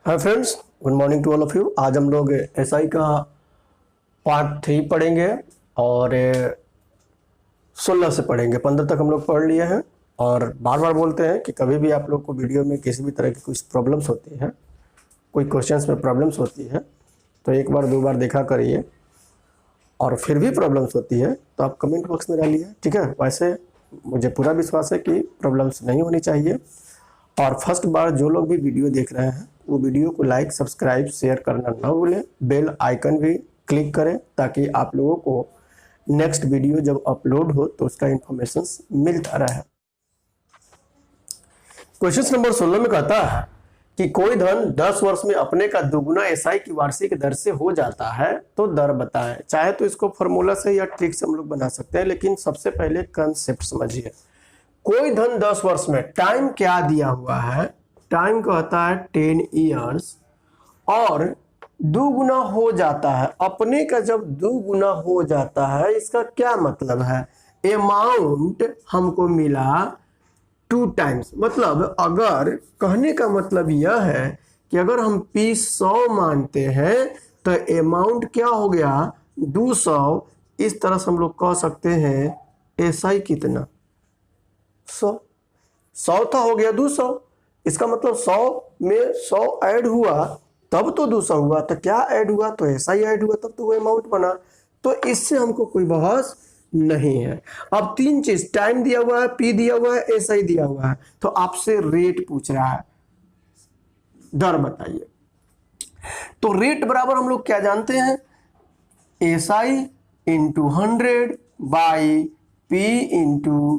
Hi friends, good morning to all of you. आज हम लोग एसआई का पार्ट 3 पढ़ेंगे और 16 से पढ़ेंगे। 15 तक हम लोग पढ़ लिए हैं। और बार बार बोलते हैं कि कभी भी आप लोग को वीडियो में किसी भी तरह की कुछ प्रॉब्लम्स होती है, कोई क्वेश्चंस में प्रॉब्लम्स होती है, तो एक बार दो बार देखा करिए। और फिर भी प्रॉब्लम्स होती है तो आप कमेंट बॉक्स में डालिए, ठीक है। वैसे मुझे पूरा विश्वास है कि प्रॉब्लम्स नहीं होनी चाहिए। और फर्स्ट बार जो लोग भी वीडियो देख रहे हैं वो वीडियो को लाइक, सब्सक्राइब, शेयर करना ना भूलें। बेल आइकन भी क्लिक करें ताकि आप लोगों को नेक्स्ट वीडियो जब अपलोड हो तो उसका इंफॉर्मेशन मिलता रहे। क्वेश्चन नंबर 16 में कहता है कि कोई धन 10 वर्ष में अपने का दुगुना एसआई की वार्षिक दर से हो जाता है तो दर बताएं। चाहे तो इसको फॉर्मूला से या ट्रिक से हम लोग बना सकते हैं, लेकिन सबसे पहले कंसेप्ट समझिए। कोई धन 10 वर्ष में, टाइम क्या दिया हुआ है? टाइम कहता है 10 ईयर्स और दुगुना हो जाता है। अपने का जब दुगुना हो जाता है इसका क्या मतलब है? अमाउंट हमको मिला 2 टाइम्स। मतलब अगर कहने का मतलब यह है कि अगर हम P 100 मानते हैं तो अमाउंट क्या हो गया? 200। इस तरह से हम लोग कह सकते हैं एसआई कितना? 100 था, हो गया 200। इसका मतलब 100 में 100 ऐड हुआ तब तो 200 हुआ। तो क्या ऐड हुआ? तो ऐसा ही ऐड हुआ तब तो वो अमाउंट बना। तो इससे हमको कोई बहस नहीं है। अब 3 चीज, टाइम दिया हुआ है, पी दिया हुआ है, ऐसा ही दिया हुआ है, तो आपसे रेट पूछ रहा है, दर बताइए। तो रेट बराबर हम लोग क्या जानते हैं? SI into 100 by P into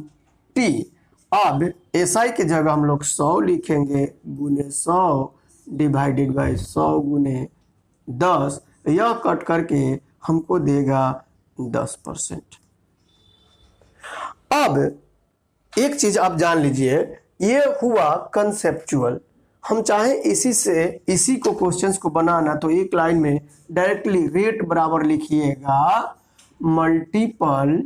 T. अब एसआई की जगह हम लोग 100 लिखेंगे, गुने 100 डिवाइडेड बाई 100 गुने 10। यह कट करके हमको देगा 10%। अब एक चीज आप जान लीजिए, ये हुआ कंसेप्चुअल। हम चाहे इसी को क्वेश्चंस को बनाना तो एक लाइन में डायरेक्टली रेट बराबर लिखिएगा multiple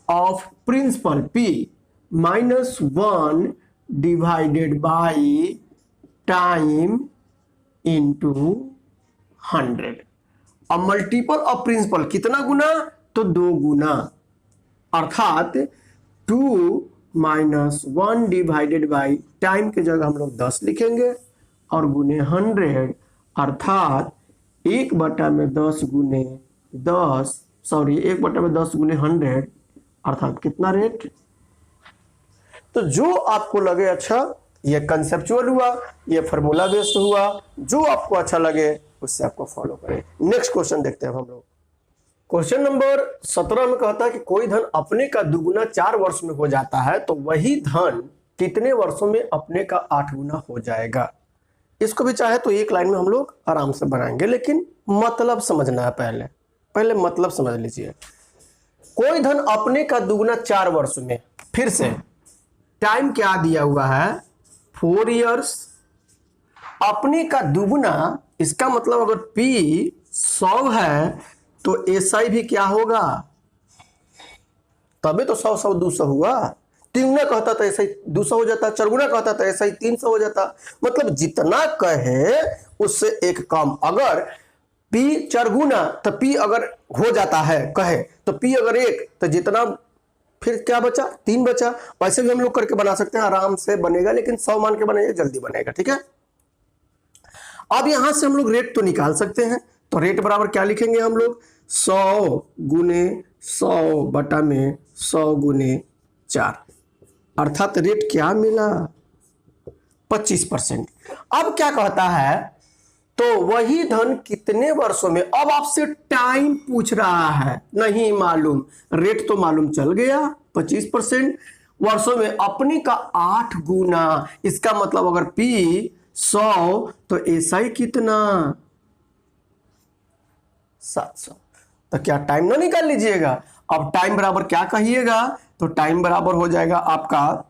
of principal P -1 divided by time into 100। अब मल्टीपल ऑफ प्रिंसिपल कितना गुना? तो 2 गुना, अर्थात 2 - 1 डिवाइडेड बाई टाइम की जगह हम लोग 10 लिखेंगे और गुने 100, अर्थात 1/10 गुने 10, सॉरी 1/10 गुने 100, अर्थात कितना रेट? तो जो आपको लगे अच्छा, ये कंसेप्चुअल हुआ, ये फार्मूला बेस्ड हुआ, जो आपको अच्छा लगे उससे आपको फॉलो करें। नेक्स्ट क्वेश्चन देखते हैं हम लोग। क्वेश्चन नंबर 17 में कहता है कि कोई धन अपने का दुगुना 4 वर्ष में हो जाता है तो वही धन कितने वर्षों में अपने का 8 गुना हो जाएगा? इसको भी चाहे तो एक लाइन में हम लोग आराम से बनाएंगे, लेकिन मतलब समझना है। पहले मतलब समझ लीजिए। कोई धन अपने का दुगुना 4 वर्ष में, फिर से टाइम क्या दिया हुआ है? 4 इयर्स। अपने का दुगुना, इसका मतलब अगर P 100 है तो एसआई भी क्या होगा? तभी तो 100 100 200 हुआ। 3 गुना कहता था ऐसा ही 200 हो जाता, 4 गुना कहता था ऐसा ही 300 हो जाता। मतलब जितना कहे उससे एक कम। अगर P 4 गुना तो P अगर हो जाता है कहे तो P अगर 1 तो जितना, फिर क्या बचा? 3 बचा। वैसे भी हम लोग करके बना सकते हैं, आराम से बनेगा, लेकिन 100 मान के बनेगा, जल्दी बनेगा, ठीक है। अब यहां से हम लोग रेट तो निकाल सकते हैं। तो रेट बराबर क्या लिखेंगे हम लोग? 100 गुने 100 बटा में 100 गुने 4, अर्थात रेट क्या मिला? 25%। अब क्या कहता है? तो वही धन कितने वर्षों में? अब आपसे टाइम पूछ रहा है, नहीं मालूम। रेट तो मालूम चल गया 25%। वर्षों में अपने का 8 गुना। इसका मतलब अगर P 100 तो एसआई कितना? 700। तो क्या टाइम ना निकाल लीजिएगा? अब टाइम बराबर क्या कहिएगा? तो टाइम बराबर हो जाएगा आपका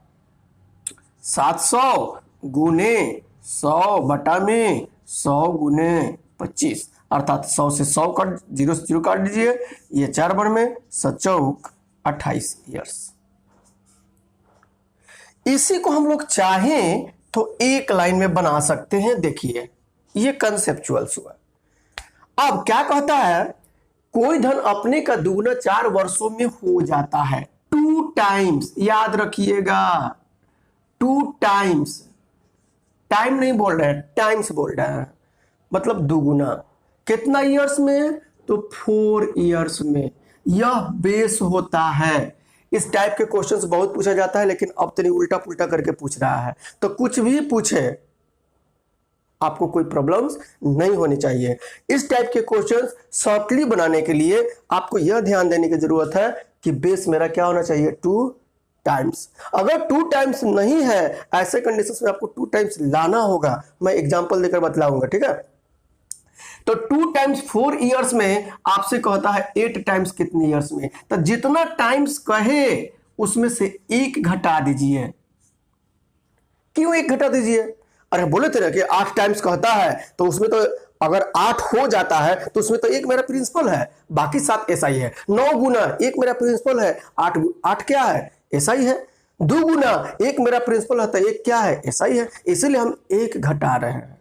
700 गुने 100 बटा में 100 गुने 25, अर्थात 100 से 100 कट, 0 से 0 काट दीजिए। ये 4 बार में 7 28 ईयर्स। इसी को हम लोग चाहें तो एक लाइन में बना सकते हैं। देखिए ये कंसेप्चुअल्स हुआ। अब क्या कहता है, कोई धन अपने का दुगुना 4 वर्षों में हो जाता है। 2 टाइम्स, याद रखिएगा 2 टाइम्स, टाइम नहीं बोल रहे हैं, टाइम्स बोल रहे हैं, मतलब दुगुना। कितना ईयर्स में? तो 4 ईयर्स में। यह बेस होता है। इस टाइप के क्वेश्चंस बहुत पूछा जाता है, लेकिन अब तो उल्टा पुल्टा करके पूछ रहा है। तो कुछ भी पूछे आपको कोई प्रॉब्लम्स नहीं होनी चाहिए। इस टाइप के क्वेश्चंस शॉर्टली बनाने के लिए आपको यह ध्यान देने की जरूरत है कि बेस मेरा क्या होना चाहिए? 2 टाइम्स। अगर 2 टाइम्स नहीं है, ऐसे कंडीशंस में आपको 2 टाइम्स लाना होगा। मैं एग्जांपल देकर बतलाऊंगा, ठीक है। तो 2 टाइम्स 4 ईयर्स में आपसे कहता है 8 टाइम्स कितने ईयर्स में? तो जितना टाइम्स कहे उसमें से 1 घटा दीजिए। क्यों 1 घटा दीजिए? अरे बोले थे ना कि 8 टाइम्स कहता है, तो उसमें तो अगर 8 हो जाता है तो उसमें तो 1 मेरा प्रिंसिपल है, बाकी 7 ऐसा ही है। 9 गुना 1 मेरा प्रिंसिपल है, 8 क्या है? ऐसा ही है। 2 गुना 1 मेरा प्रिंसिपल है, तो 1 क्या है? ऐसा ही है। इसीलिए हम 1 घटा रहे हैं।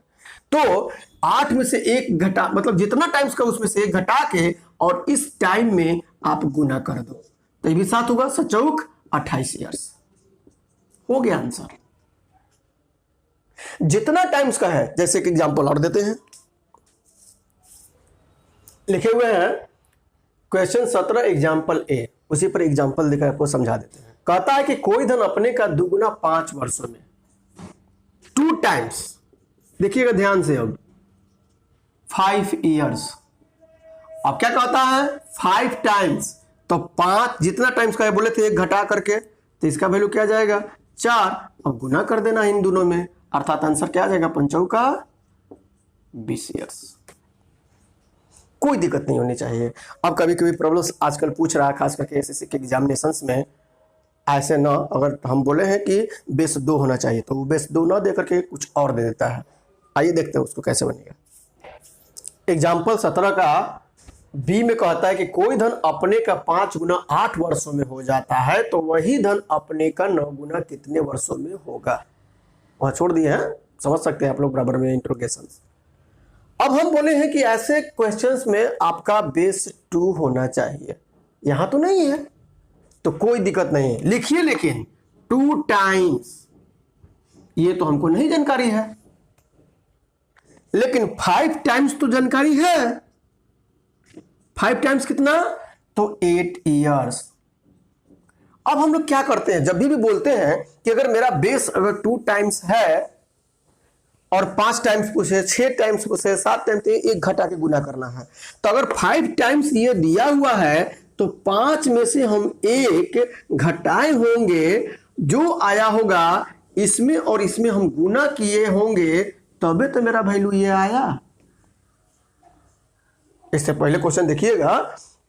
तो 8 में से 1 घटा, मतलब जितना टाइम्स का उसमें से 1 घटा के और इस टाइम में आप गुना कर दो, तो ये भी 7 होगा। 7 28 ईयर्स हो गया आंसर। जितना टाइम्स का है, जैसे कि एग्जांपल और देते हैं, लिखे हुए हैं क्वेश्चन 17 एग्जांपल ए, उसी पर एग्जांपल देकर आपको समझा देते हैं। कहता है कि कोई धन अपने का दुगुना 5 वर्षों में, 2 टाइम्स, देखिएगा ध्यान से, अब 5 ईयर्स। अब क्या कहता है? 5 टाइम्स, तो 5 जितना टाइम्स का है बोले थे 1 घटा करके, तो इसका वैल्यू क्या जाएगा? 4। अब गुना कर देना इन दोनों में, अर्थात आंसर क्या आ जाएगा? 5 20 ईयर्स। कोई दिक्कत नहीं होनी चाहिए। अब कभी कभी प्रॉब्लम्स आजकल पूछ रहा है, खास करके एसएससी के एग्जामिनेशंस में, ऐसे ना, अगर हम बोले हैं कि बेस 2 होना चाहिए तो वो बेस 2 ना दे करके कुछ और दे देता है। आइए देखते हैं उसको कैसे बनेगा। एग्जाम्पल 17 का बी में कहता है कि कोई धन अपने का 5 गुना 8 वर्षों में हो जाता है, तो वही धन अपने का 9 गुना कितने वर्षों में होगा? वहां छोड़ दिए हैं, समझ सकते हैं आप लोग बराबर में इंट्रोगेशन। अब हम बोले हैं कि ऐसे क्वेश्चंस में आपका बेस 2 होना चाहिए। यहां तो नहीं है, तो कोई दिक्कत नहीं है, लिखिए। लेकिन 2 टाइम्स ये तो हमको नहीं जानकारी है, लेकिन 5 टाइम्स तो जानकारी है। 5 टाइम्स कितना? तो 8 ईयर्स। अब हम लोग क्या करते हैं, जब भी बोलते हैं कि अगर मेरा बेस अगर 2 टाइम्स है और 5 टाइम्स पूछे, 6 टाइम्स पूछे, 7 टाइम्स, तो 1 घटा के गुना करना है। तो अगर 5 टाइम्स ये दिया हुआ है तो 5 में से हम 1 घटाए होंगे, जो आया होगा इसमें और इसमें हम गुना किए होंगे, तबे तो मेरा वैल्यू ये आया। इससे पहले क्वेश्चन देखिएगा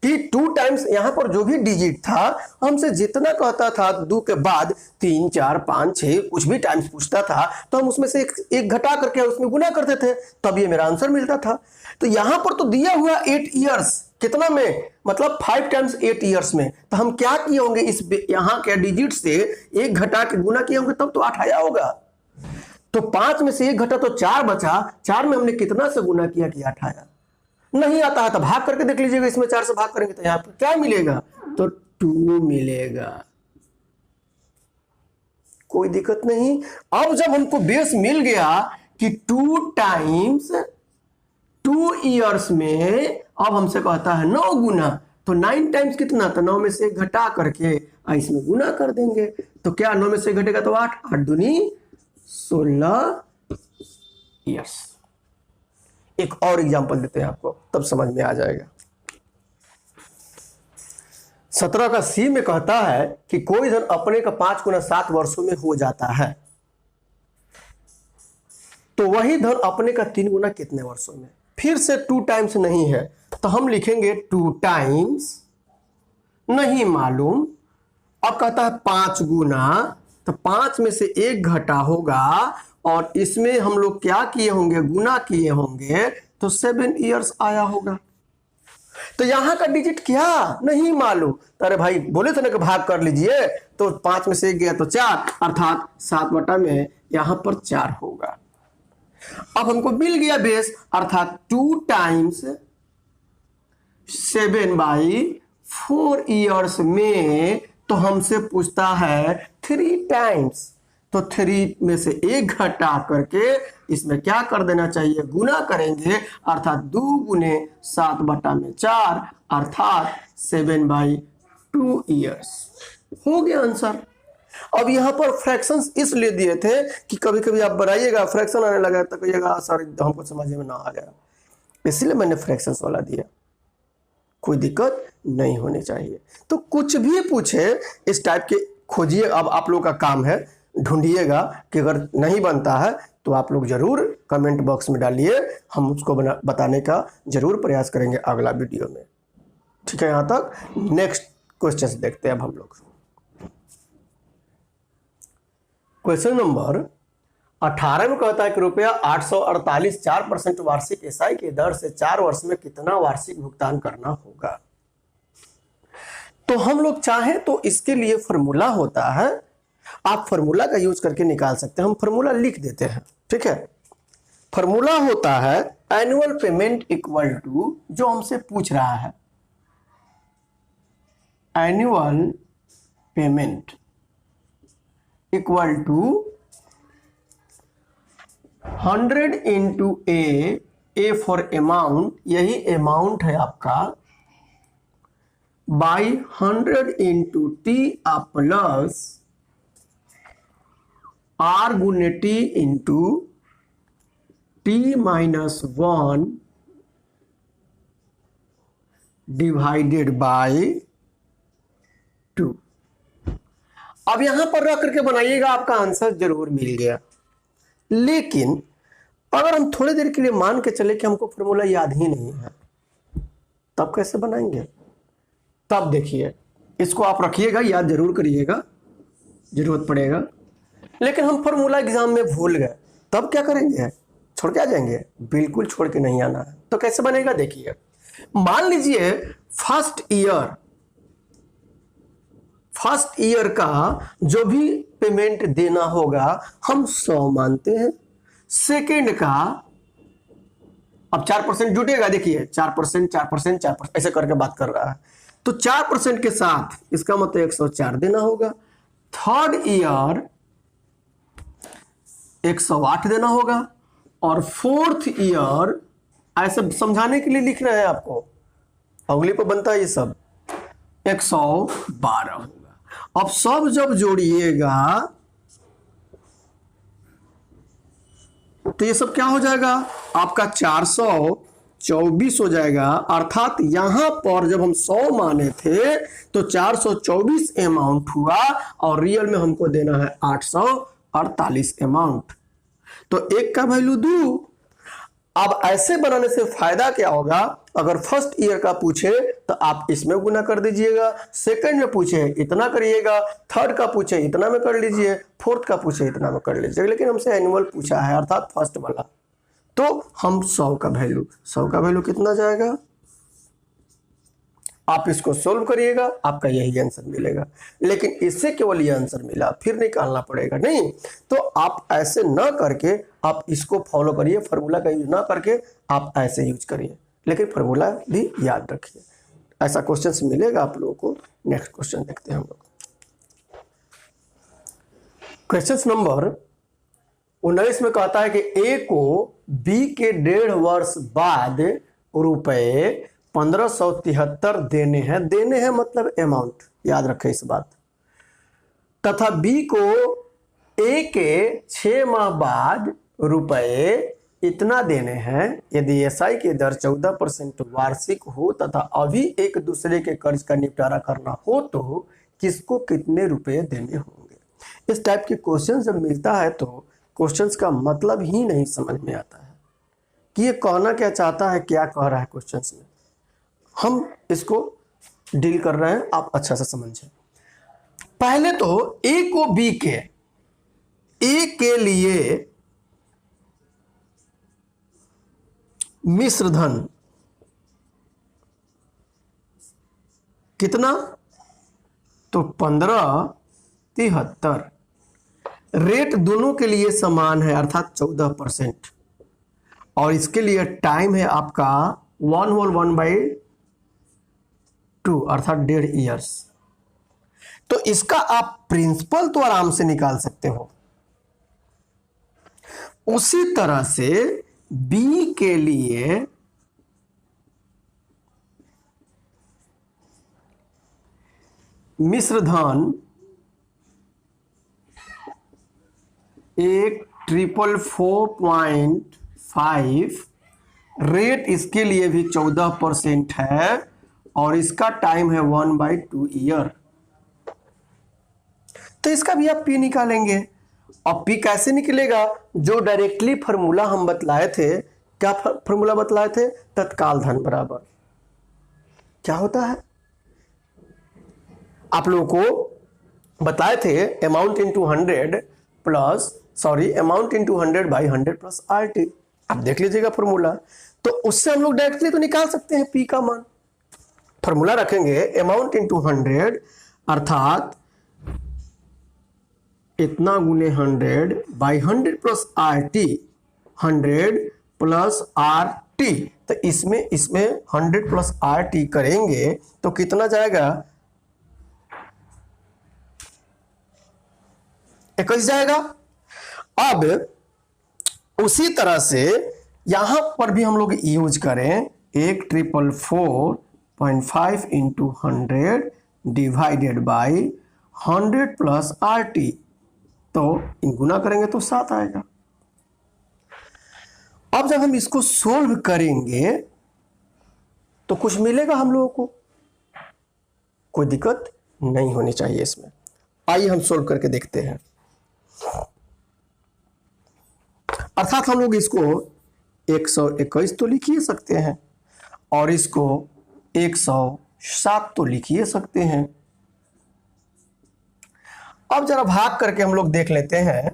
कि 2 टाइम्स, यहां पर जो भी डिजिट था हमसे जितना कहता था 2 के बाद 3, 4, 5, 6 कुछ भी टाइम्स पूछता था, तो हम उसमें से एक घटा करके उसमें गुना करते थे, तब ये मेरा आंसर मिलता था। तो यहां पर तो दिया हुआ 8 ईयर्स, कितना में? मतलब 5 टाइम्स 8 ईयर्स में। तो हम क्या किए होंगे, इस यहां के डिजिट से 1 घटा के गुना किए होंगे, तब तो 8 आया होगा। तो 5 में से 1 घटा तो 4 बचा, 4 में हमने कितना से गुना किया कि 8 आया। नहीं आता है तो भाग करके देख लीजिएगा, इसमें 4 से भाग करेंगे तो यहां पर क्या मिलेगा? तो 2 मिलेगा। कोई दिक्कत नहीं। अब जब हमको बेस मिल गया कि 2 टाइम्स 2 ईयर्स में, अब हमसे कहता है 9 गुना, तो 9 टाइम्स कितना? तो 9 में से 1 घटा करके इसमें गुना कर देंगे, तो क्या 9 में से 1 घटेगा तो 8, 8 दूनी 16 ईयर्स। एक और एग्जांपल देते हैं आपको, तब समझ में आ जाएगा। 17 का सी में कहता है कि कोई धन अपने का 5 गुना 7 वर्षों में हो जाता है, तो वही धन अपने का 3 गुना कितने वर्षों में? फिर से 2 टाइम्स नहीं है, तो हम लिखेंगे 2 टाइम्स, नहीं मालूम। अब कहता है 5 गुना, तो 5 में से 1 घटा होगा और इसमें हम लोग क्या किए होंगे? गुना किए होंगे, तो 7 ईयर्स आया होगा। तो यहां का डिजिट क्या नहीं मालूम, तो अरे भाई बोले थे ना कि भाग कर लीजिए, तो 5 में से 1 गया तो 4, अर्थात 7 बटा में यहां पर 4 होगा। अब हमको मिल गया बेस, अर्थात 2 टाइम्स 7/4 ईयर्स में, तो हमसे पूछता है 3 टाइम्स, तो 3 में से 1 घटा करके इसमें क्या कर देना चाहिए, गुना करेंगे, अर्थात 2 गुने 7 बटा में 4, अर्थात 7/2 ईयर्स हो गया आंसर। अब यहां पर फ्रैक्शंस इसलिए दिए थे कि कभी कभी आप बनाइएगा फ्रैक्शन आने लगा तो कहिएगा सर हमको समझ में ना आ गया, इसलिए मैंने फ्रैक्शंस वाला दिया, कोई दिक्कत नहीं होनी चाहिए। तो कुछ भी पूछे इस टाइप के खोजिए, अब आप लोग का काम है ढूंढिएगा कि अगर नहीं बनता है तो आप लोग जरूर कमेंट बॉक्स में डालिए, हम उसको बताने का जरूर प्रयास करेंगे अगला वीडियो में। ठीक है, यहां तक। नेक्स्ट क्वेश्चन देखते हैं अब हम लोग। क्वेश्चन नंबर 18 में कहता है कि रुपया 848 4% वार्षिक एसआई की दर से 4 वर्ष में कितना वार्षिक भुगतान करना होगा। तो हम लोग चाहें तो इसके लिए फॉर्मूला होता है, आप फॉर्मूला का यूज करके निकाल सकते हैं। हम फॉर्मूला लिख देते हैं, ठीक है। फॉर्मूला होता है एनुअल पेमेंट इक्वल टू, जो हमसे पूछ रहा है, annual payment equal to 100 into A for amount, यही अमाउंट है आपका, by 100 into T plus R गुने T into t-1 divided by 2। अब यहां पर रख करके बनाइएगा, आपका आंसर जरूर मिल गया। लेकिन अगर हम थोड़ी देर के लिए मान के चले कि हमको फॉर्मूला याद ही नहीं है, तब कैसे बनाएंगे? तब देखिए, इसको आप रखिएगा, याद जरूर करिएगा, जरूरत पड़ेगा। लेकिन हम फॉर्मूला एग्जाम में भूल गए, तब क्या करेंगे? छोड़ के आ जाएंगे? बिल्कुल छोड़ के नहीं आना है। तो कैसे बनेगा देखिए, मान लीजिए फर्स्ट ईयर का जो भी पेमेंट देना होगा हम 100 मानते हैं। सेकेंड का अब 4% जुटेगा, देखिए 4% 4% 4% ऐसे करके बात कर रहा है, तो 4% के साथ इसका मतलब 104 देना होगा। थर्ड ईयर 108 देना होगा, और फोर्थ ईयर, ऐसे समझाने के लिए लिख रहे हैं आपको, उंगली पर बनता है ये सब, 112 होगा। अब सब जब जोड़िएगा तो ये सब क्या हो जाएगा, आपका 424 हो जाएगा। अर्थात यहां पर जब हम 100 माने थे तो 424 अमाउंट हुआ, और रियल में हमको देना है 848 अमाउंट। तो एक का वैल्यू 2। अब ऐसे बनाने से फायदा क्या होगा, अगर फर्स्ट ईयर का पूछे तो आप इसमें गुना कर दीजिएगा, सेकंड में पूछे इतना करिएगा, थर्ड का पूछे इतना में कर लीजिए, फोर्थ का पूछे इतना में कर लीजिए। लेकिन हमसे एनुअल पूछा है, अर्थात फर्स्ट वाला, तो हम 100 का वैल्यू कितना जाएगा, आप इसको सोल्व करिएगा, आपका यही आंसर मिलेगा। लेकिन इससे केवल ये आंसर मिला, फिर निकालना पड़ेगा नहीं। तो आप ऐसे ना करके आप इसको फॉलो करिए, फार्मूला का यूज ना करके आप ऐसे यूज करिए, लेकिन फार्मूला भी याद रखिए। ऐसा क्वेश्चन मिलेगा आप लोगों को। नेक्स्ट क्वेश्चन देखते हैं हम लोग। क्वेश्चन नंबर 19 में कहता है कि ए को बी के 1.5 वर्ष बाद रुपए 1573 देने हैं मतलब अमाउंट, याद रखें इस बात। तथा बी को ए के 6 माह बाद रुपए इतना देने हैं। यदि एसआई की दर 14% वार्षिक हो तथा अभी एक दूसरे के कर्ज का निपटारा करना हो तो किसको कितने रुपए देने होंगे। इस टाइप के क्वेश्चन जब मिलता है तो क्वेश्चंस का मतलब ही नहीं समझ में आता है कि ये कहना क्या चाहता है, क्या कह रहा है क्वेश्चंस में। हम इसको डील कर रहे हैं, आप अच्छा से समझें। पहले तो ए को बी के, ए के लिए मिश्र धन कितना, तो 1573। रेट दोनों के लिए समान है अर्थात 14%, और इसके लिए टाइम है आपका 1/2 अर्थात 1.5 ईयर्स। तो इसका आप प्रिंसिपल तो आराम से निकाल सकते हो। उसी तरह से बी के लिए मिश्रधन 1,444.5, रेट इसके लिए भी 14% है और इसका टाइम है 1/2 ईयर। तो इसका भी आप पी निकालेंगे। और पी कैसे निकलेगा, जो डायरेक्टली फॉर्मूला हम बतलाए थे। क्या फॉर्मूला बतलाए थे, तत्काल धन बराबर क्या होता है, आप लोगों को बताए थे, amount into 100 by 100 plus RT। आप देख लीजिएगा फॉर्मूला, तो उससे हम लोग डायरेक्टली तो निकाल सकते हैं पी का मान। फॉर्मूला रखेंगे अमाउंट इंटू 100 अर्थात इतना गुने 100 by 100 plus RT, 100 plus RT। तो इसमें 100 प्लस RT करेंगे तो कितना जाएगा, 21 जाएगा। अब उसी तरह से यहां पर भी हम लोग यूज करें 1,444.5 into 100 divided by 100 plus RT, तो गुना करेंगे तो 7 आएगा। अब जब हम इसको सोल्व करेंगे तो कुछ मिलेगा हम लोगों को, कोई दिक्कत नहीं होनी चाहिए इसमें। आइए हम सोल्व करके देखते हैं। अर्थात हम लोग इसको 121 तो लिख ही सकते हैं और इसको 107 तो लिख ही सकते हैं। अब जरा भाग करके हम लोग देख लेते हैं।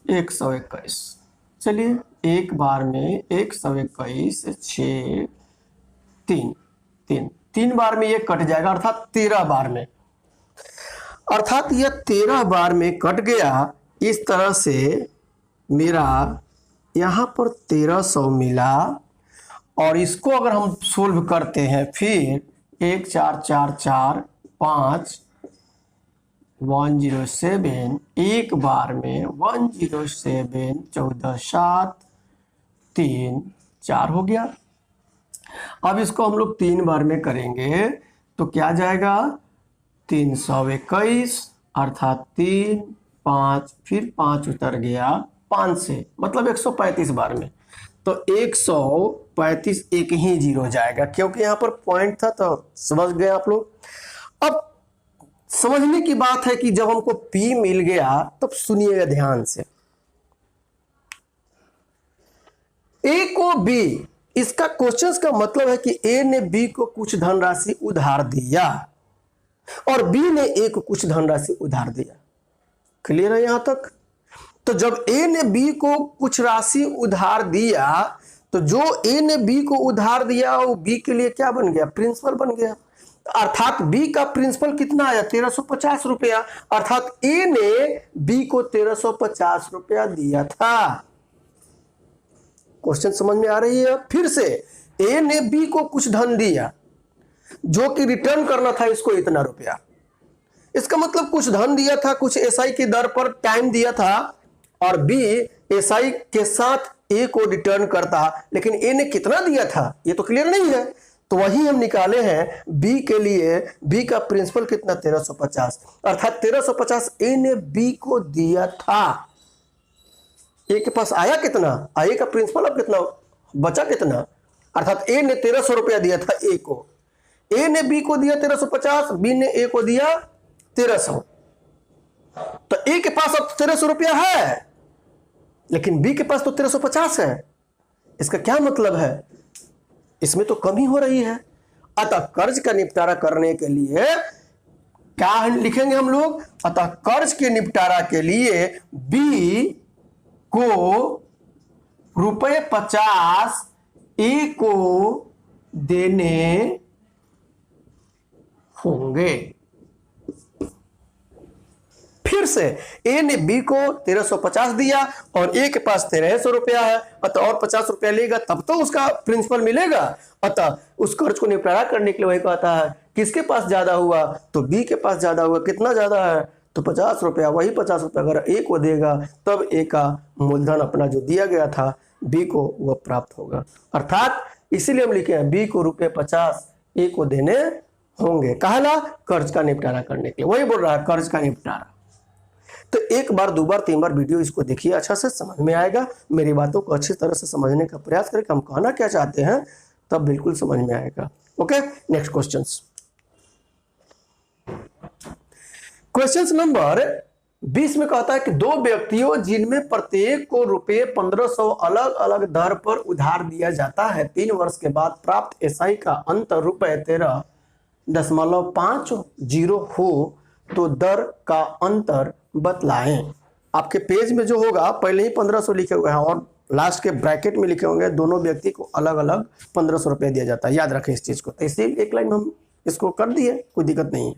एक 121, चलिए एक बार में 121 6 3 बार में ये कट जाएगा अर्थात 13 बार में, अर्थात यह 13 बार में कट गया। इस तरह से मेरा यहां पर 1300 मिला और इसको अगर हम सोल्व करते हैं फिर 1 4 4 4 5 107, एक बार में 107 14 7 3 4 हो गया। अब इसको हम लोग 3 बार में करेंगे तो क्या जाएगा, 321 अर्थात 3 5 फिर 5 उतर गया 5 से, मतलब 135 बार में। तो 135 एक ही जीरो जाएगा क्योंकि यहां पर पॉइंट था, तो समझ गए आप लोग। अब समझने की बात है कि जब हमको P मिल गया तब सुनिएगा ध्यान से, A को B, इसका क्वेश्चन का मतलब है कि A ने B को कुछ धनराशि उधार दिया और B ने A को कुछ धनराशि उधार दिया। क्लियर है यहां तक? तो जब A ने B को कुछ राशि उधार दिया तो जो A ने B को उधार दिया वो B के लिए क्या बन गया, प्रिंसिपल बन गया। अर्थात B का प्रिंसिपल कितना आया, 1350 रुपया, अर्थात A ने B को 1350 रुपया दिया था। क्वेश्चन समझ में आ रही है? फिर से A ने B को कुछ धन दिया जो कि रिटर्न करना था इसको इतना रुपया। इसका मतलब कुछ धन दिया था, कुछ SI की दर पर टाइम दिया था और B SI के साथ A को रिटर्न करता, लेकिन A ने कितना दिया था ये तो क्लियर नहीं है। तो वही हम निकाले हैं B के लिए, B का प्रिंसिपल कितना, 1350, अर्थात 1350 A ने B को दिया था। A के पास आया कितना, A का प्रिंसिपल अब कितना बचा, कितना, अर्थात A ने 1300 रुपया दिया था A को, A ने B को दिया 1350, B ने A को दिया 1300। तो A के पास अब 1300 रुपया है लेकिन B के पास तो 1350 है। इसका क्या मतलब है, इसमें तो कमी हो रही है। अतः कर्ज का निपटारा करने के लिए क्या लिखेंगे हम लोग, अतः कर्ज के निपटारा के लिए B को रुपए 50 ए को देने होंगे। फिर से ए ने बी को 1350 दिया और ए के पास 1300 रुपया है, अतः और 50 रुपया लेगा तब तो उसका प्रिंसिपल मिलेगा। अतः उस कर्ज को निपटारा करने के लिए वही कहता है किसके पास ज्यादा हुआ, तो बी के पास ज्यादा हुआ। कितना ज्यादा है, तो 50 रुपया। वही 50 रुपया अगर ए को देगा तब ए का मूलधन अपना जो दिया गया था बी को वह प्राप्त होगा। अर्थात इसीलिए हम लिखे हैं बी को रुपये 50 ए को देने होंगे। कहला कर्ज का निपटारा करने के लिए, वही बोल रहा है कर्ज का निपटारा। तो एक बार, दो बार, तीन बार वीडियो इसको देखिए, अच्छा से समझ में आएगा। मेरी बातों को अच्छी तरह से समझने का प्रयास करें कि हम कहना क्या चाहते हैं, तब बिल्कुल समझ में आएगा। Okay, next questions. Question number 20 में कहता है कि दो व्यक्तियों जिनमें प्रत्येक को रुपये 1500 अलग अलग दर पर उधार दिया जाता है, 3 वर्ष के बाद प्राप्त एसआई का अंतर रुपये 13.50 हो तो दर का अंतर बतलाएं। आपके पेज में जो होगा पहले ही 1500 लिखे हुए हैं और लास्ट के ब्रैकेट में लिखे होंगे दोनों व्यक्ति को अलग अलग 1500 रुपये दिया जाता है। याद रखें इस चीज को। तो इसीलिए एक लाइन में हम इसको कर दिए, कोई दिक्कत नहीं है।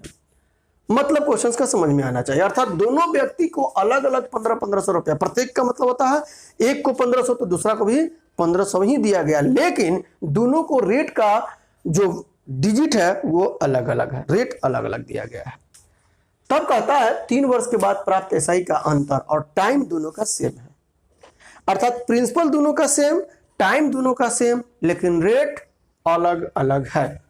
मतलब क्वेश्चंस का समझ में आना चाहिए। अर्थात दोनों व्यक्ति को अलग अलग 1500 रुपया, प्रत्येक का मतलब होता है एक को 1500 तो दूसरा को भी 1500 ही दिया गया, लेकिन दोनों को रेट का जो डिजिट है वो अलग अलग है, रेट अलग अलग दिया गया है। तब कहता है 3 वर्ष के बाद प्राप्त एसआई का अंतर और टाइम दोनों का सेम है। अर्थात प्रिंसिपल दोनों का सेम, टाइम दोनों का सेम, लेकिन रेट अलग अलग है।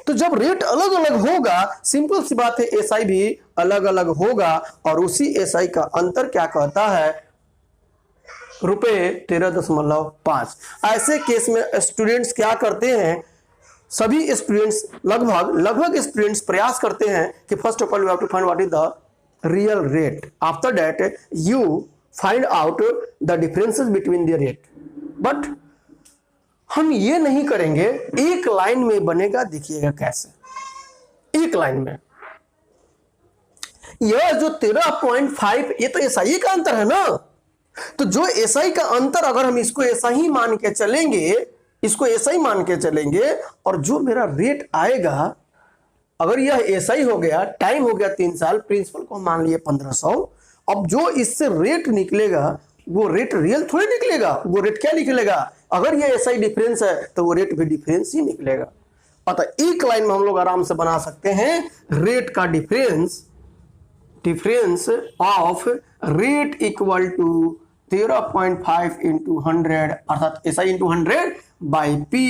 तो जब रेट अलग अलग होगा, सिंपल सी बात है एसआई भी अलग अलग होगा और उसी एसआई का अंतर क्या कहता है, रुपये 13.5। ऐसे केस में स्टूडेंट्स क्या करते हैं, सभी स्टूडेंट्स लगभग स्टूडेंट्स प्रयास करते हैं कि first of all you have to find what is the real rate, after that you find out the differences between the rate. But हम ये नहीं करेंगे, एक लाइन में बनेगा, देखिएगा कैसे। एक लाइन में यह जो 13.5 ये तो एसआई का अंतर है ना, तो जो एसआई का अंतर अगर हम इसको ऐसा ही मान के चलेंगे, इसको ऐसा ही मान के चलेंगे और जो मेरा रेट आएगा, अगर यह ऐसा ही हो गया, टाइम हो गया 3 साल, प्रिंसिपल को मान लिए 1500, अब जो इससे रेट निकलेगा वो रेट रियल थोड़ी निकलेगा, वो रेट क्या निकलेगा, अगर ये ऐसा ही डिफरेंस है तो वो रेट भी डिफरेंस ही निकलेगा। अतः एक लाइन में हम लोग आराम से बना सकते हैं रेट का difference of rate equal to 13.5 into 100 अर्थात SI into 100 by P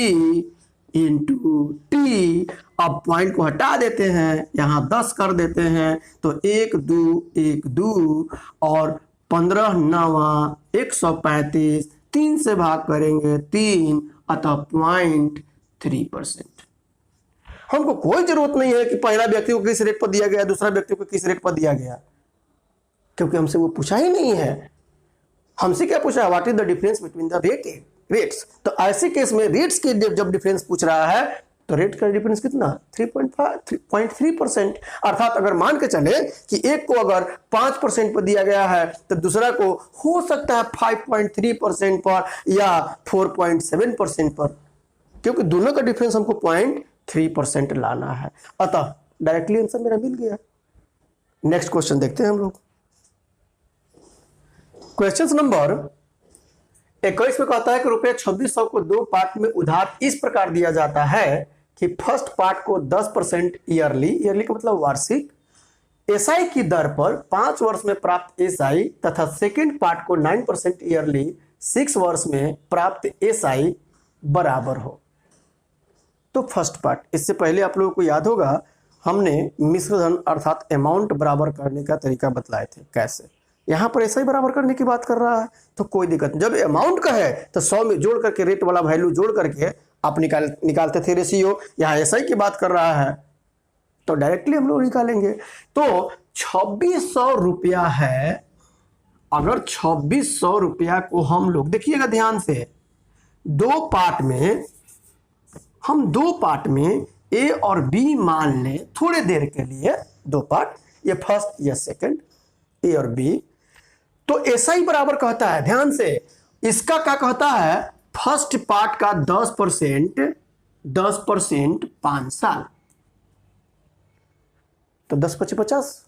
into T. अब पॉइंट को हटा देते हैं, यहां 10 कर देते हैं, तो 1 2 और 15 9 135, 3 से भाग करेंगे 3, अतः 0.3%। हमको कोई जरूरत नहीं है कि पहला व्यक्ति को किस रेट पर दिया गया, दूसरा व्यक्ति को किस रेट पर दिया गया, क्योंकि हमसे वो पूछा ही नहीं है। हमसे क्या पूछा है, what is the difference between the rates. तो ऐसे केस में रेट्स के जब डिफरेंस पूछ रहा है तो रेट का डिफरेंस कितना, 3.3%। अर्थात अगर मान के चले कि एक को अगर 5% पर दिया गया है तो दूसरा को हो सकता है 5.3% पर या 4.7% पर, क्योंकि दोनों का डिफरेंस हमको 0.3% लाना है। अतः डायरेक्टली आंसर मेरा मिल गया। नेक्स्ट क्वेश्चन देखते हैं हम लोग। क्वेश्चन नंबर 21 में कहता है कि रुपये 2600 को 2 पार्ट में उधार इस प्रकार दिया जाता है कि फर्स्ट पार्ट को 10% ईयरली का मतलब वार्षिक एसआई की दर पर 5 वर्ष में प्राप्त एसआई तथा सेकंड पार्ट को 9% ईयरली 6 वर्ष में प्राप्त एसआई बराबर हो। तो फर्स्ट पार्ट, इससे पहले आप लोगों को याद होगा हमने मिश्र धन अर्थात अमाउंट बराबर करने का तरीका बतलाए थे कैसे। यहां पर एसआई बराबर करने की बात कर रहा है तो कोई दिक्कत नहीं। जब अमाउंट का है तो 100 में जोड़ करके रेट वाला वैल्यू जोड़ करके आप निकालते थे रेशियो। यहां एसआई की बात कर रहा है तो डायरेक्टली हम लोग निकालेंगे। तो 2600 रुपया है, अगर 2600 रुपया को हम लोग देखिएगा ध्यान से, 2 पार्ट में ए और बी मान लें थोड़े देर के लिए, 2 पार्ट, ये फर्स्ट ये सेकंड, ए और बी। तो एसआई बराबर कहता है, ध्यान से, इसका क्या कहता है, फर्स्ट पार्ट का 10% 5 साल, तो 10 × 50,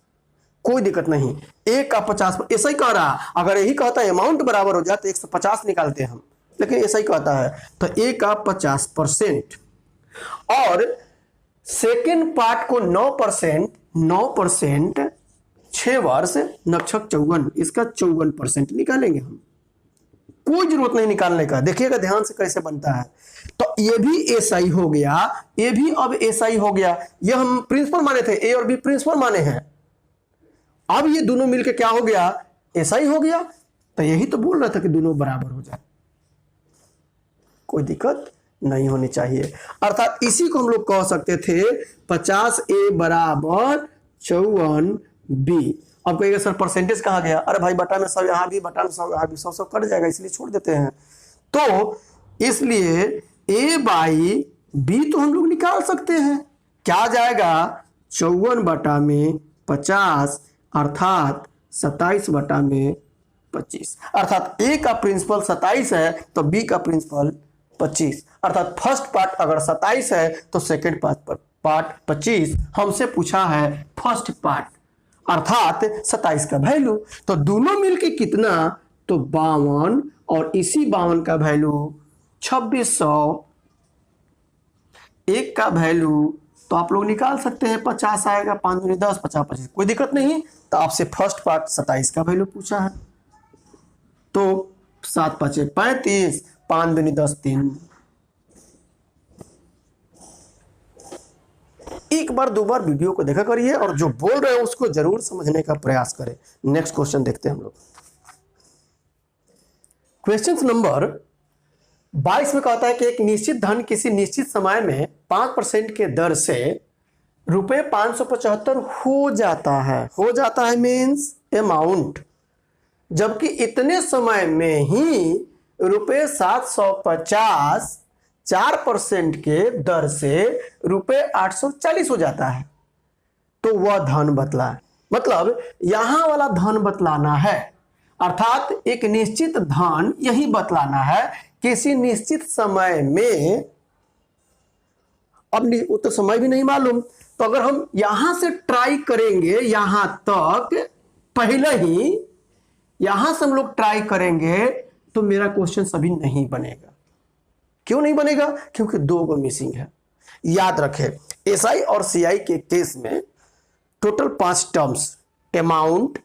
कोई दिक्कत नहीं। ए का 50, ऐसा ही कह रहा, अगर यही कहता है अमाउंट बराबर हो जाए तो 150 निकालते हैं हम, लेकिन ऐसा ही कहता है, तो ए का 50%। और सेकेंड पार्ट को 9%, 6 वर्ष नक्षक 54, इसका 54% निकालेंगे हम, कोई जरूरत नहीं निकालने का। देखिएगा ध्यान से कैसे बनता है। तो ये भी एसआई हो गया, ये भी अब एसआई हो गया। ये हम प्रिंसिपल माने थे, ए और बी प्रिंसिपल माने हैं, अब ये दोनों मिलके क्या हो गया, एसआई हो गया। तो यही तो बोल रहा था कि दोनों बराबर हो जाए, कोई दिक्कत नहीं होनी चाहिए। अर्थात इसी को हम लोग कह सकते थे 50A बराबर 54B। अब कहिएगा सर परसेंटेज कहाँ गया, अरे भाई बटा में सब यहाँ भी, बटा में सब यहाँ भी, 100 कट जाएगा, इसलिए छोड़ देते हैं। तो इसलिए A/B तो हम लोग निकाल सकते हैं, क्या जाएगा 54/50 अर्थात 27/25। अर्थात A का प्रिंसिपल 27 है तो B का प्रिंसिपल 25। अर्थात फर्स्ट पार्ट अगर 27 है तो सेकेंड पार्ट 25। हमसे पूछा है फर्स्ट पार्ट अर्थात 27 का वैल्यू। तो दोनों मिलके कितना, तो 52, और इसी 52 का वैल्यू 2600। एक का वैल्यू तो आप लोग निकाल सकते हैं, 50 आएगा, 5 दूनी 10, 50 25, कोई दिक्कत नहीं। तो आपसे फर्स्ट पार्ट 27 का वैल्यू पूछा है, तो 7 × 5 = 35, 5 दूनी 10, 3। एक बार दो बार वीडियो को देखा करिए और जो बोल रहे हैं उसको जरूर समझने का प्रयास करें। नेक्स्ट क्वेश्चन देखते हैं हम लोग। क्वेश्चन नंबर 22 में कहता है कि एक निश्चित धन किसी निश्चित समय में 5% के दर से रुपए 575 हो जाता है मीन्स अमाउंट, जबकि इतने समय में ही रुपए 750 4% के दर से रुपए 840 हो जाता है, तो वह धन बतला। मतलब यहां वाला धन बतलाना है, अर्थात एक निश्चित धन यही बतलाना है किसी निश्चित समय में। अब वो तो समय भी नहीं मालूम, तो अगर हम यहां से ट्राई करेंगे यहां तक, पहले ही यहां से हम लोग ट्राई करेंगे तो मेरा क्वेश्चन सभी नहीं बनेगा। क्यों नहीं बनेगा, क्योंकि 2 को मिसिंग है। याद रखें एसआई और सीआई के केस में total 5 terms, amount,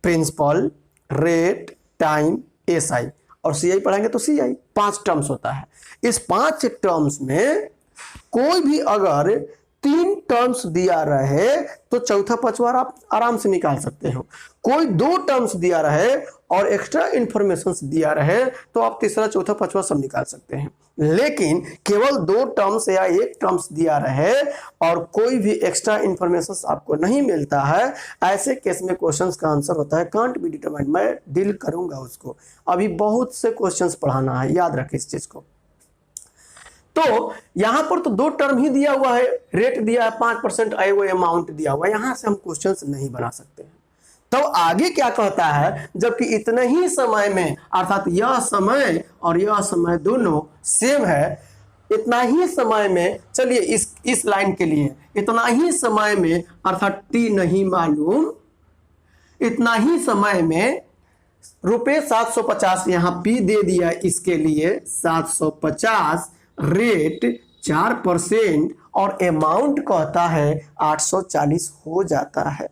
principal, rate, time, SI, और सीआई पढ़ेंगे तो सीआई, 5 टर्म्स होता है। इस 5 टर्म्स में कोई भी अगर 3 टर्म्स दिया रहे तो चौथा पांचवा आप आराम से निकाल सकते हो। कोई 2 टर्म्स दिया रहे और एक्स्ट्रा इंफॉर्मेशन दिया रहे तो आप तीसरा चौथा पांचवा सब निकाल सकते हैं। लेकिन केवल 2 टर्म्स या 1 टर्म्स दिया रहे और कोई भी एक्स्ट्रा इंफॉर्मेशन आपको नहीं मिलता है, ऐसे केस में क्वेश्चंस का आंसर होता है कांट बी डिटरमाइंड। मैं डील करूंगा उसको, अभी बहुत से क्वेश्चंस पढ़ाना है, याद रखें इस चीज को। तो यहां पर तो 2 टर्म ही दिया हुआ है, रेट दिया है 5%, आए हुए अमाउंट दिया हुआ है, यहां से हम क्वेश्चंस नहीं बना सकते हैं। तो आगे क्या कहता है, जबकि इतने ही समय में, अर्थात यह समय और यह समय दोनों सेम है, इतना ही समय में, चलिए इस लाइन के लिए इतना ही समय में, अर्थात टी नहीं मालूम, इतना ही समय में रुपए 750 यहां पी दे दिया, इसके लिए 750, रेट 4% और अमाउंट कहता है 840 हो जाता है।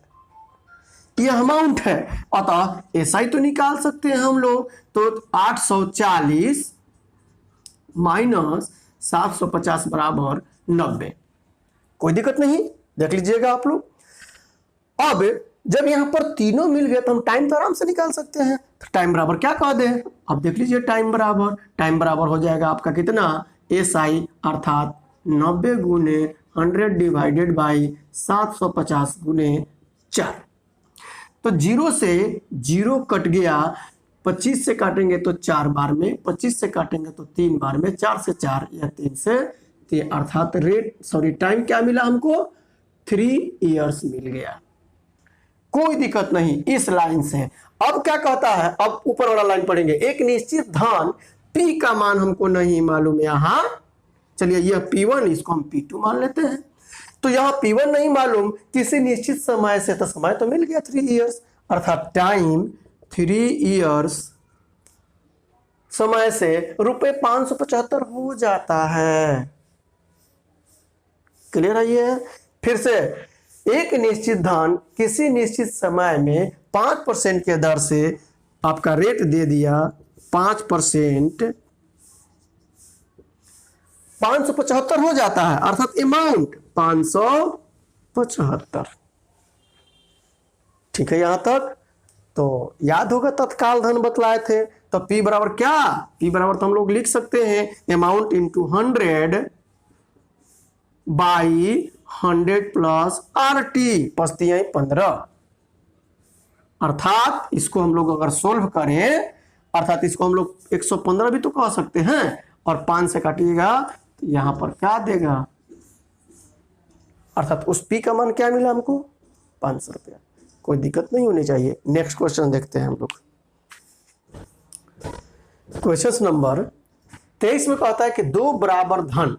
ये अमाउंट है, अतः एसआई तो निकाल सकते हैं हम लोग। तो 840 माइनस 750 बराबर 90, कोई दिक्कत नहीं, देख लीजिएगा आप लोग। अब जब यहां पर तीनों मिल गए तो हम टाइम तो आराम से निकाल सकते हैं। तो टाइम बराबर क्या कह दे, अब देख लीजिए टाइम बराबर हो जाएगा आपका कितना, एसआई अर्थात 90 × 100 डिवाइडेड बाई 750 × 4। तो 0 से 0 कट गया, 25 से काटेंगे तो 4 बार में, 25 से काटेंगे तो 3 बार में, 4 से 4 या 3 से 3, अर्थात टाइम क्या मिला हमको, 3 इयर्स मिल गया। कोई दिक्कत नहीं इस लाइन से। अब क्या कहता है, अब ऊपर वाला लाइन पढ़ेंगे। एक निश्चित धन P का मान हमको नहीं मालूम यहां, चलिए यह P1 इसको हम P2 मान लेते हैं। तो यहां P1 नहीं मालूम, किसी निश्चित समय से, तो समय तो मिल गया 3 इयर्स, अर्थात टाइम 3 इयर्स समय से रुपए 575 हो जाता है। क्लियर है ये? फिर से, एक निश्चित धन किसी निश्चित समय में 5% के दर से आपका रेट दे दिया 5%, 575 हो जाता है, अर्थात अमाउंट 575। ठीक है यहां तक? तो याद होगा तत्काल धन बतलाए थे, तो P बराबर क्या, P बराबर तो हम लोग लिख सकते हैं amount into 100 by 100 plus RT, 15, अर्थात इसको हम लोग अगर सोल्व करें, अर्थात इसको हम लोग 115 भी तो कह सकते हैं, और 5 से काटिएगा तो यहां पर क्या देगा, अर्थात उस P का मान क्या मिला हमको, 500 रुपया। कोई दिक्कत नहीं होनी चाहिए। नेक्स्ट क्वेश्चन देखते हैं हम लोग। क्वेश्चन नंबर 23 में कहता है कि दो बराबर धन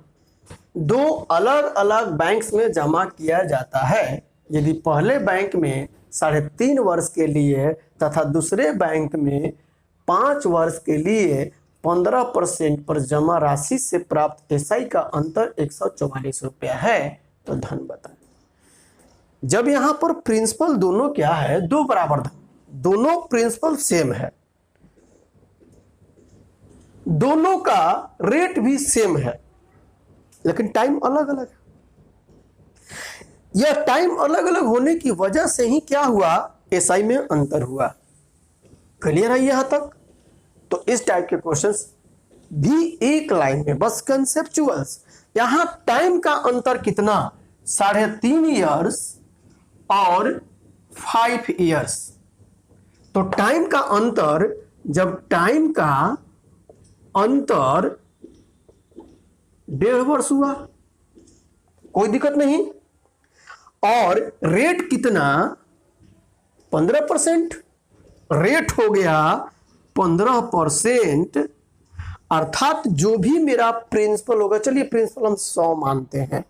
दो अलग अलग बैंक्स में जमा किया जाता है। यदि पहले बैंक में 3.5 वर्ष के लिए तथा दूसरे बैंक में 5 वर्ष के लिए 15% पर जमा राशि से प्राप्त एसआई का अंतर 144 रुपया है, तो धन बताएं। जब यहां पर प्रिंसिपल दोनों क्या है, दो बराबर धन, दोनों प्रिंसिपल सेम है, दोनों का रेट भी सेम है, लेकिन टाइम अलग अलग है। यह टाइम अलग अलग होने की वजह से ही क्या हुआ, एसआई में अंतर हुआ। क्लियर है यहां तक? तो इस टाइप के क्वेश्चंस भी एक लाइन में, बस कंसेप्चुअल्स। यहां टाइम का अंतर कितना, 3.5 इयर्स और 5 इयर्स। तो टाइम का अंतर, जब टाइम का अंतर 1.5 वर्ष हुआ, कोई दिक्कत नहीं, और रेट कितना, 15%, रेट हो गया 15%, अर्थात जो भी मेरा प्रिंसिपल होगा, चलिए प्रिंसिपल हम 100 मानते हैं,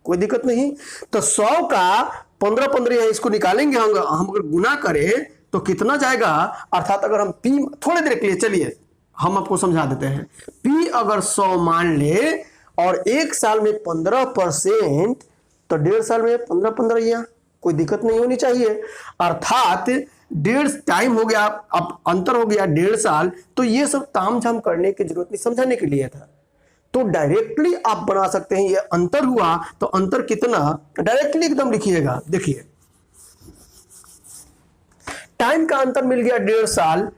कोई दिक्कत नहीं। तो 100 का 15 है, इसको निकालेंगे हम अगर गुना करें तो कितना जाएगा, अर्थात अगर हम P, थोड़ी देर के लिए चलिए हम आपको समझा देते हैं। P अगर 100 मान ले और एक साल में 15%, तो 1.5 साल में 15 यहाँ, कोई दिक्कत नहीं होनी चाहिए। अर्थात 1.5 टाइम हो गया, अब अंतर हो गया 1.5 साल, तो ये सब तामझाम करने की जरूरत नहीं, समझाने के लिए था। तो डायरेक्टली आप बना सकते हैं, ये अंतर हुआ तो अंतर कितना, डायरेक्टली एकदम लिखिएगा। देखिए टाइम का अंतर मिल गया 1.5 साल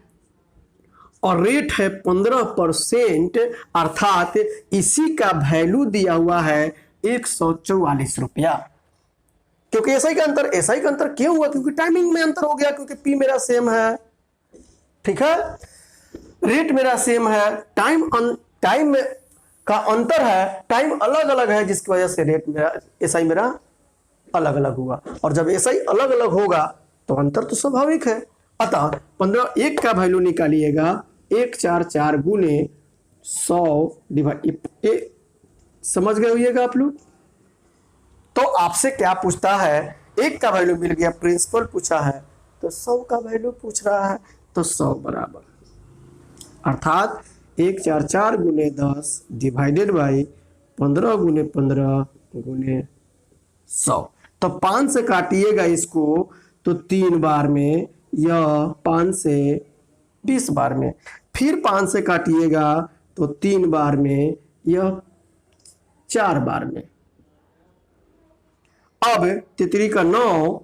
और रेट है 15%, अर्थात इसी का वैल्यू दिया हुआ है 144 रुपया। क्योंकि एसआई का अंतर क्यों हुआ, क्योंकि टाइमिंग में अंतर हो गया, क्योंकि P मेरा सेम है, ठीक है, रेट मेरा सेम है, टाइम में का अंतर है, टाइम अलग अलग है, जिसकी वजह से रेट मेरा, एसआई मेरा अलग अलग हुआ। और जब एसआई अलग अलग होगा तो अंतर तो स्वाभाविक है। अतः 15, 1 का वैल्यू निकालिएगा, 144 गुने 100 डिवाइड, समझ गए होइएगा आप लोग। तो आपसे क्या पूछता है, 1 का वैल्यू मिल गया, प्रिंसिपल पूछा है तो 100 का वैल्यू पूछ रहा है, तो 100 बराबर, अर्थात 144 गुने 10 डिवाइडेड बाई 15 गुने 15 गुने 100। तो 5 से काटिएगा इसको तो 3 बार में, यह 5 से 20 बार में, फिर 5 से काटिएगा तो 3 बार में, यह 4 बार में। अब तितरी का 9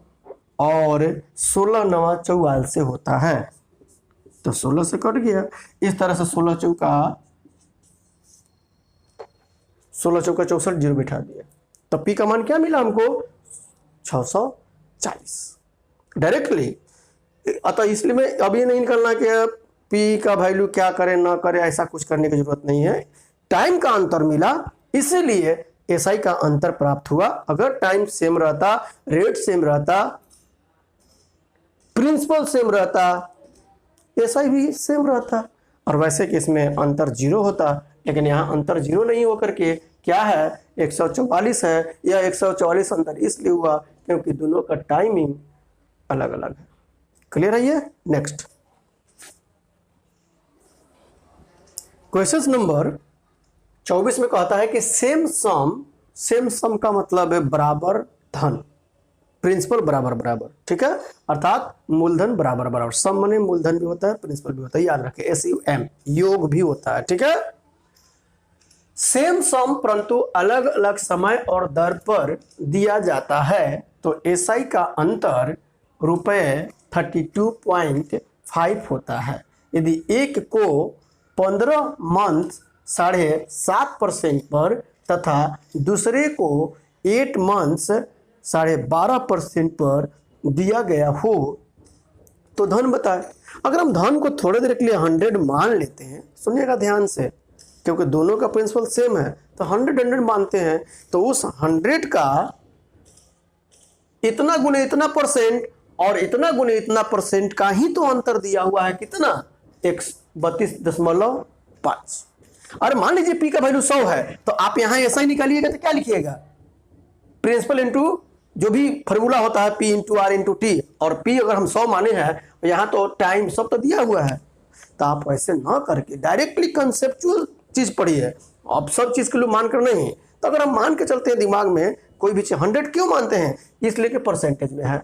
और 16 9 44 से होता है, तो 16 से कट गया। इस तरह से 16 चौका 64, जीरो बिठा दिया, तो P का मान क्या मिला हमको, 640 डायरेक्टली। अतः इसलिए मैं अभी नहीं निकलना कि P का वैल्यू क्या करे ना करे, ऐसा कुछ करने की जरूरत नहीं है। टाइम का अंतर मिला, इसीलिए एसआई का अंतर प्राप्त हुआ। अगर टाइम सेम रहता, रेट सेम रहता, प्रिंसिपल सेम रहता, एसआई भी सेम रहता, और वैसे कि इसमें अंतर 0 होता, लेकिन यहाँ अंतर 0 नहीं होकर के क्या है 144 है। यह 144 अंतर इसलिए हुआ क्योंकि दोनों का टाइमिंग अलग अलग है। क्लियर है ये? नेक्स्ट क्वेश्चन नंबर 24 में कहता है कि सेम सम का मतलब है बराबर धन, प्रिंसिपल बराबर बराबर, ठीक है, अर्थात मूलधन बराबर बराबर। सम माने मूलधन भी होता है, प्रिंसिपल भी होता है, याद रखें, SUM योग भी होता है, ठीक है। सेम सम परंतु अलग अलग समय और दर पर दिया जाता है तो SI का अंतर ₹32.5 होता है। यदि एक को 15 मंथ 7.5% पर तथा दूसरे को 8 मंथ्स 12.5% पर दिया गया हो तो धन बताएं। अगर हम धन को थोड़ी देर के लिए 100 मान लेते हैं, सुनिएगा ध्यान से, क्योंकि दोनों का प्रिंसिपल सेम है तो 100 मानते हैं, तो उस 100 का इतना गुने इतना परसेंट और इतना गुने इतना परसेंट का ही तो अंतर दिया हुआ है, कितना 32.5। और मान लीजिए पी का वैल्यू 100 है तो आप यहां ऐसा ही निकालिएगा तो क्या लिखिएगा, प्रिंसिपल इंटू जो भी फॉर्मूला होता है P into R into T, और P अगर हम 100 माने हैं यहां तो टाइम सब तो दिया हुआ है, तो आप ऐसे ना करके डायरेक्टली कंसेप्चुअल चीज पढ़िए। अब सब चीज के लिए मान कर नहीं, तो अगर हम मान के चलते हैं दिमाग में कोई भी चीज 100 क्यों मानते हैं, इसलिए कि परसेंटेज में है।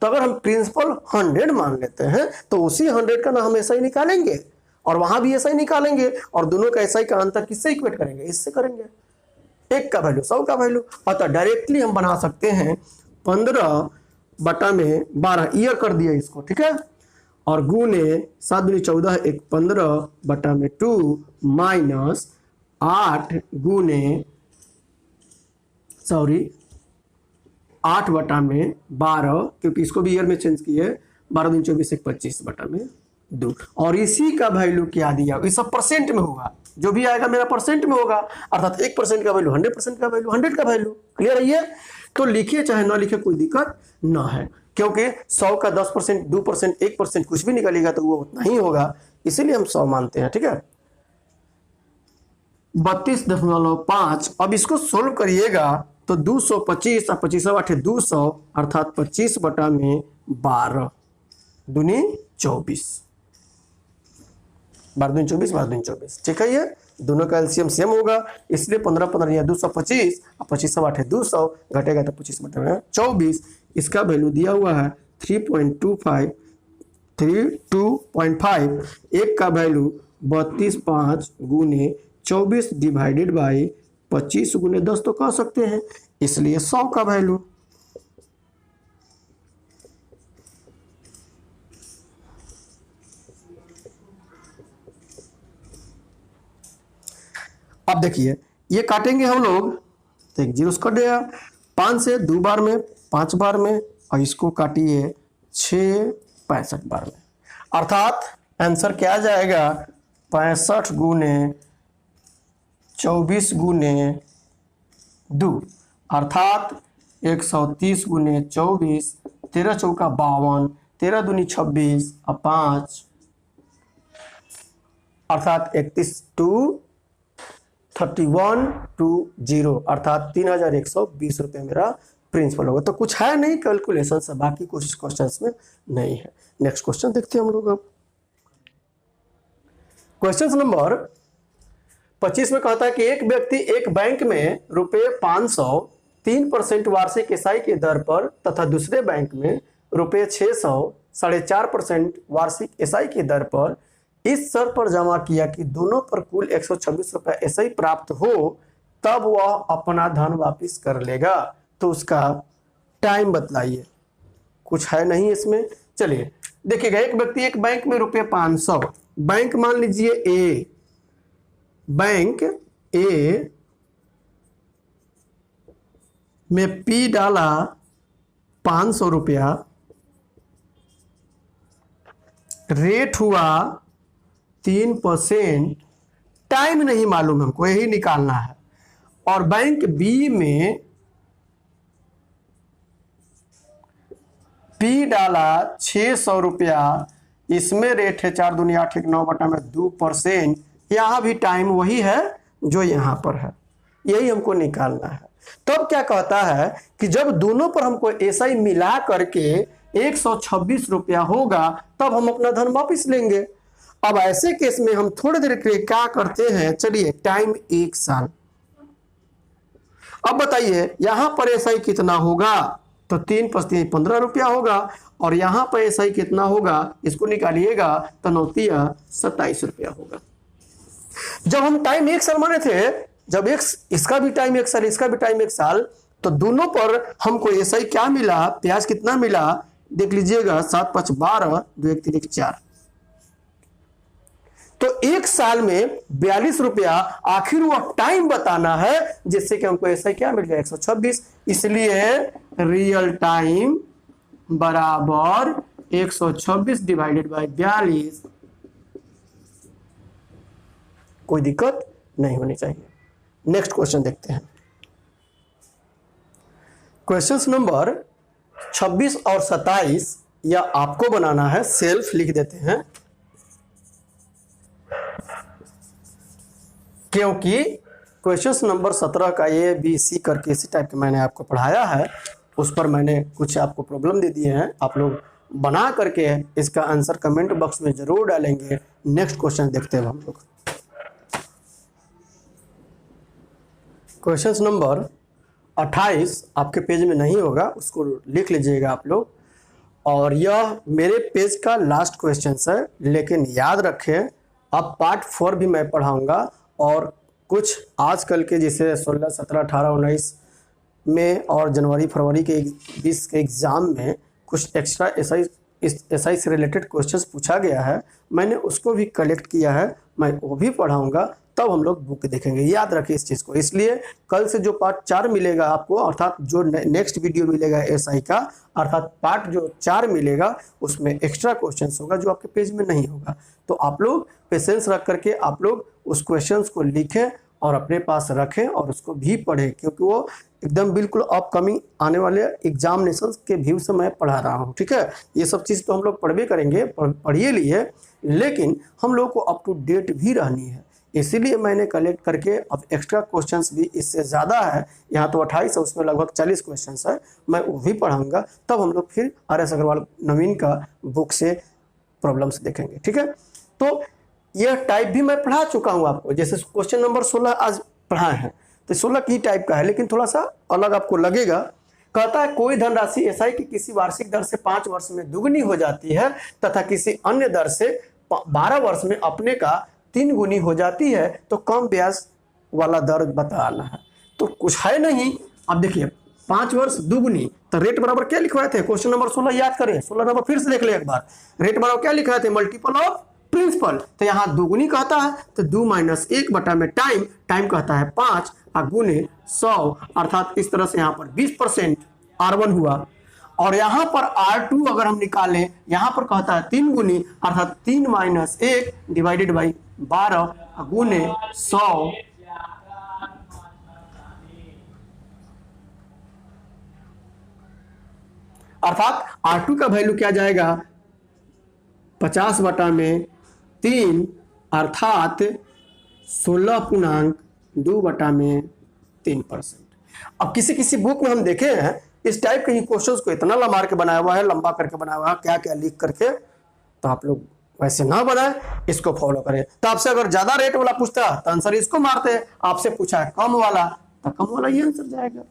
तो अगर हम प्रिंसिपल 100 मान लेते हैं तो उसी 100 का ना हम ऐसा ही निकालेंगे और वहां भी ऐसा ही निकालेंगे, और दोनों का ऐसा ही का अंतर किससे इक्वेट करेंगे, इससे करेंगे, एक का वैल्यू 100 का वैल्यू। अतः डायरेक्टली हम बना सकते हैं 15/12 ईयर कर दिया इसको, ठीक है, और गुने 7 दूनी 14 1 15/2 माइनस 8 गुने 8/12, क्योंकि इसको भी ईयर में चेंज किए, 12 दूनी 24 1 25/2, और इसी का वैल्यू क्या दिया, ये सब परसेंट में होगा, जो भी आएगा मेरा परसेंट में होगा, अर्थात 1% का वैल्यू 100% का वैल्यू 100 का वैल्यू। क्लियर है ये? तो लिखिए चाहे ना लिखिए कोई दिक्कत ना है, क्योंकि 100 का 10%, 2%, 1% कुछ भी निकलेगा तो वो उतना ही होगा, इसीलिए हम 100 मानते हैं, ठीक है। 32.5। अब इसको सोल्व करिएगा तो 225 और 25 200, अर्थात 25/12 दूनी 24, 12 दूनी 24, 12 दूनी 24, ठीक है। ये दोनों का एलसीएम सेम होगा, इसलिए 15/15 225 और 25 200 घटेगा तो 25/24। इसका वैल्यू दिया हुआ है 3.25, एक का वैल्यू 32.5 गुने 24 डिवाइडेड बाई 25 गुने 10 तो कह सकते हैं, इसलिए 100 का वैल्यू। अब देखिए ये काटेंगे हम लोग तो एक जीरो कट गया, 5 से 2 बार में 5 बार में, और इसको काटिए 6 65 बार में, अर्थात आंसर क्या जाएगा 65 गुने 24 गुने 2, अर्थात 130 गुने 24, 13 चौका 52, 13 दूनी 26 और 5, अर्थात 31,230, अर्थात 3120 रुपये मेरा प्रिंसिपल होगा। तो कुछ है नहीं कैलकुलेशन से, बाकी कुछ क्वेश्चन में नहीं है। नेक्स्ट क्वेश्चन देखते हैं हम लोग। अब क्वेश्चन नंबर 25 में कहता है कि एक व्यक्ति एक बैंक में ₹500 3% वार्षिक एसआई की दर पर तथा दूसरे बैंक में ₹600 4.5% वार्षिक एसआई की दर पर इस शर्त पर जमा किया कि दोनों पर कुल 126 रुपए एसआई प्राप्त हो, तब वह अपना धन वापस कर लेगा। तो उसका टाइम बतलाइए। कुछ है नहीं इसमें, चलिए देखिएगा। एक व्यक्ति एक बैंक में ₹500, बैंक मान लीजिए ए, बैंक ए में पी डाला 500 रुपया, रेट हुआ 3%, टाइम नहीं मालूम हमको, यही निकालना है। और बैंक बी में P P डाला 600 रुपया, इसमें रेट है 4 दूनी 8 1 9 बटा में 2%। यहाँ भी टाइम वही है जो यहाँ पर है, यही हमको निकालना है। तब क्या कहता है कि जब दोनों पर हमको SI मिला करके 126 रुपया होगा तब हम अपना धन वापिस लेंगे। अब ऐसे केस में हम थोड़ी देर के लिए क्या करते हैं, चलिए टाइम 1 साल। अब बताइए यहां पर SI कितना होगा, तो 3 + 3 15 रुपया होगा, और यहां पर SI कितना होगा इसको निकालिएगा तो 9 × 27 रुपया होगा। जब हम टाइम 1 साल माने थे, जब इसका भी टाइम 1 साल इसका भी टाइम 1 साल, तो दोनों पर हमको SI क्या मिला, ब्याज कितना मिला, देख लीजिएगा 7 × 5 = 12, 2 × 1 = 4। तो 1 साल में 42 रुपया आखिर वो टाइम बताना है जिससे कि हमको SI क्या मिल गया 126। इसलिए रियल टाइम बराबर 126 / 42। कोई दिक्कत नहीं होनी चाहिए। नेक्स्ट क्वेश्चन देखते हैं। क्वेश्चन नंबर 26 और 27 या आपको बनाना है, सेल्फ लिख देते हैं, क्योंकि क्वेश्चन नंबर 17 का ABC करके इसी टाइप के मैंने आपको पढ़ाया है, उस पर मैंने कुछ आपको प्रॉब्लम दे दिए हैं। आप लोग बना करके इसका आंसर कमेंट बॉक्स में जरूर डालेंगे। नेक्स्ट क्वेश्चन देखते हैं हम लोग। क्वेश्चन नंबर 28 आपके पेज में नहीं होगा, उसको लिख लीजिएगा आप लोग। और यह मेरे पेज का लास्ट क्वेश्चन है, लेकिन याद रखें अब पार्ट 4 भी मैं पढ़ाऊंगा, और कुछ आजकल के जैसे 16 17 18 19 में और जनवरी फरवरी के 20 के एग्ज़ाम में कुछ एक्स्ट्रा SI से रिलेटेड क्वेश्चंस पूछा गया है, मैंने उसको भी कलेक्ट किया है, मैं वो भी पढ़ाऊंगा। तब हम लोग बुक देखेंगे, याद रखिए इस चीज़ को। इसलिए कल से जो पार्ट 4 मिलेगा आपको, अर्थात जो नेक्स्ट वीडियो मिलेगा SI का, अर्थात पार्ट जो 4 मिलेगा उसमें एक्स्ट्रा क्वेश्चंस होगा जो आपके पेज में नहीं होगा। तो आप लोग पेशेंस रख करके आप लोग उस क्वेश्चंस को लिखें और अपने पास रखें और उसको भी पढ़ें, क्योंकि वो एकदम बिल्कुल अपकमिंग आने वाले एग्जामिनेशन के व्यू से मैं पढ़ा रहा हूँ। ठीक है, ये सब चीज़ तो हम लोग पढ़ भी करेंगे, पढ़िए लिए, लेकिन हम लोग को अप टू डेट भी रहनी है। इसीलिए मैंने कलेक्ट करके अब एक्स्ट्रा क्वेश्चंस भी इससे ज़्यादा है, यहाँ तो 28 है, उसमें लगभग 40 क्वेश्चंस है, मैं वो भी पढ़ाऊंगा। तब हम लोग फिर RS अग्रवाल नवीन का बुक से प्रॉब्लम्स देखेंगे। ठीक है, तो यह टाइप भी मैं पढ़ा चुका हूँ आपको, जैसे क्वेश्चन नंबर 16 आज पढ़ाए हैं, तो 16 की टाइप का है, लेकिन थोड़ा सा अलग आपको लगेगा। कहता है कोई धनराशि SI की किसी वार्षिक दर से 5 वर्ष में दुगनी हो जाती है तथा किसी अन्य दर से 12 वर्ष में अपने का 3 गुनी हो जाती है, तो कम ब्याज वाला दर बताना है। तो कुछ है नहीं। अब देखिए 5 वर्ष दुगनी, तो रेट बराबर क्या लिखवाए थे, क्वेश्चन नंबर 16 याद करें, 16 नंबर फिर से देख ले एक बार। रेट बराबर क्या लिखवाए थे, मल्टीपल ऑफ प्रिंसिपल। तो यहाँ दुगुनी कहता है तो 2 - 1 बटा में टाइम कहता है 5 और गुने 100, अर्थात इस तरह से यहाँ पर 20% R1 हुआ। और यहाँ पर R2 अगर हम निकालें, यहाँ पर कहता है 3 गुनी, अर्थात 3 - 1 / 12 गुने 100, अर्थात R2 का वैल्यू क्या जाएगा 50 बटा में 3, अर्थात 16.2 बटा में 3%। अब किसी किसी बुक में हम देखे हैं इस टाइप के ही क्वेश्चंस को इतना लंबा के बनाया हुआ है, लंबा करके बनाया हुआ है, क्या क्या लिख करके, तो आप लोग वैसे ना बनाए, इसको फॉलो करें। तो आपसे अगर ज्यादा रेट वाला पूछता है तो आंसर इसको मारते हैं, आपसे पूछा है कम वाला तो कम वाला ये आंसर जाएगा।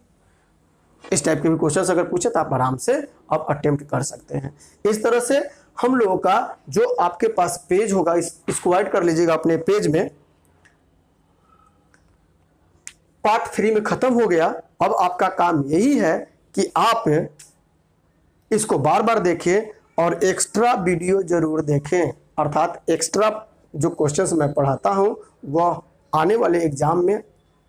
इस टाइप के भी क्वेश्चंस अगर पूछे तो आप आराम से आप अटेम्प्ट कर सकते हैं। इस तरह से हम लोगों का जो आपके पास पेज होगा इसको ऐड कर लीजिएगा अपने पेज में। पार्ट 3 में खत्म हो गया। अब आपका काम यही है कि आप इसको बार बार देखें और एक्स्ट्रा वीडियो जरूर देखें, अर्थात एक्स्ट्रा जो क्वेश्चंस मैं पढ़ाता हूं वह आने वाले एग्जाम में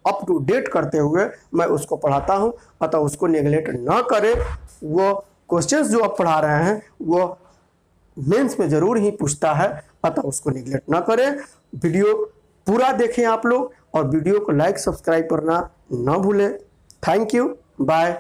अप टू डेट करते हुए मैं उसको पढ़ाता हूं, अतः उसको नेगलेक्ट ना करें। वो क्वेश्चंस जो आप पढ़ा रहे हैं वो मेंस में जरूर ही पूछता है, अतः उसको नेगलेक्ट ना करें। वीडियो पूरा देखें आप लोग, और वीडियो को लाइक सब्सक्राइब करना ना भूलें। Thank you, bye.